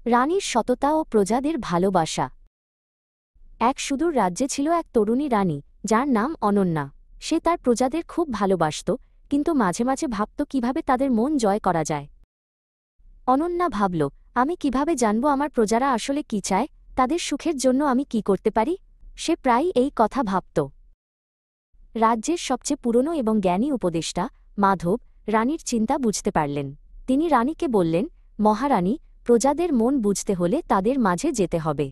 রানীর সততা ও প্রজাদের ভালোবাসা। এক সুদূর রাজ্যে ছিল এক তরুণী রানী, যার নাম অনন্যা। সে তার প্রজাদের খুব ভালোবাসত, কিন্তু মাঝে মাঝে ভাবত কিভাবে তাদের মন জয় করা যায়। অনন্যা ভাবল, আমি কিভাবে জানব আমার প্রজারা আসলে কি চায়, তাদের সুখের জন্য আমি কি করতে পারি। সে প্রায়ই এই কথা ভাবত। রাজ্যের সবচেয়ে পুরনো এবং জ্ঞানী উপদেষ্টা মাধব রানীর চিন্তা বুঝতে পারলেন। তিনি রানীকে বললেন, মহারানী, প্রজাদের মন বুঝতে হলে তাদের মাঝে যেতে হবে।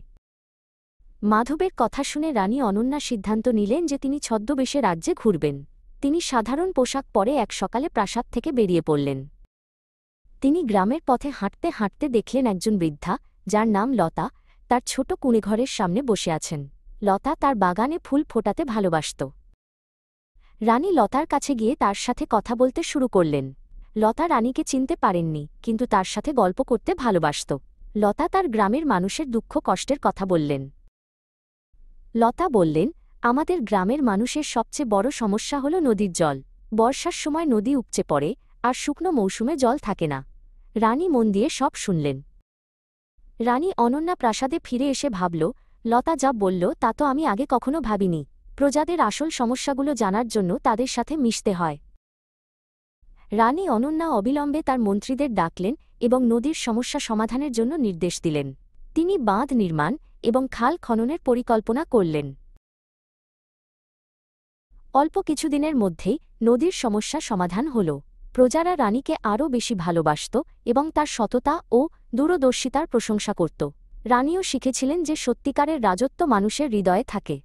মাধবের কথা শুনে রানী অনন্যা সিদ্ধান্ত নিলেন যে তিনি ছদ্মবেশে রাজ্যে ঘুরবেন। তিনি সাধারণ পোশাক পরে এক সকালে প্রাসাদ থেকে বেরিয়ে পড়লেন। তিনি গ্রামের পথে হাঁটতে হাঁটতে দেখলেন একজন বৃদ্ধা, যার নাম লতা, তার ছোট কুঁড়েঘরের সামনে বসে আছেন। লতা তার বাগানে ফুল ফোটাতে ভালোবাসত। রানী লতার কাছে গিয়ে তার সাথে কথা বলতে শুরু করলেন। লতা রানীকে চিনতে পারেননি, কিন্তু তার সাথে গল্প করতে ভালোবাসত। লতা তার গ্রামের মানুষের দুঃখ কষ্টের কথা বললেন। লতা বললেন, আমাদের গ্রামের মানুষের সবচেয়ে বড় সমস্যা হল নদীর জল। বর্ষার সময় নদী উপচে পড়ে, আর শুকনো মৌসুমে জল থাকে না। রানী মন দিয়ে সব শুনলেন। রানী অনন্যা প্রাসাদে ফিরে এসে ভাবল, লতা যা বলল তা তো আমি আগে কখনো ভাবিনি। প্রজাদের আসল সমস্যাগুলো জানার জন্য তাদের সাথে মিশতে হয়। রানী অনন্যা অবিলম্বে তার মন্ত্রীদের ডাকলেন এবং নদীর সমস্যা সমাধানের জন্য নির্দেশ দিলেন। তিনি বাঁধ নির্মাণ এবং খাল খননের পরিকল্পনা করলেন। অল্প কিছুদিনের মধ্যেই নদীর সমস্যা সমাধান হল। প্রজারা রানীকে আরও বেশি ভালোবাসত এবং তার সততা ও দূরদর্শিতার প্রশংসা করত। রানীও শিখেছিলেন যে সত্যিকারের রাজত্ব মানুষের হৃদয়ে থাকে।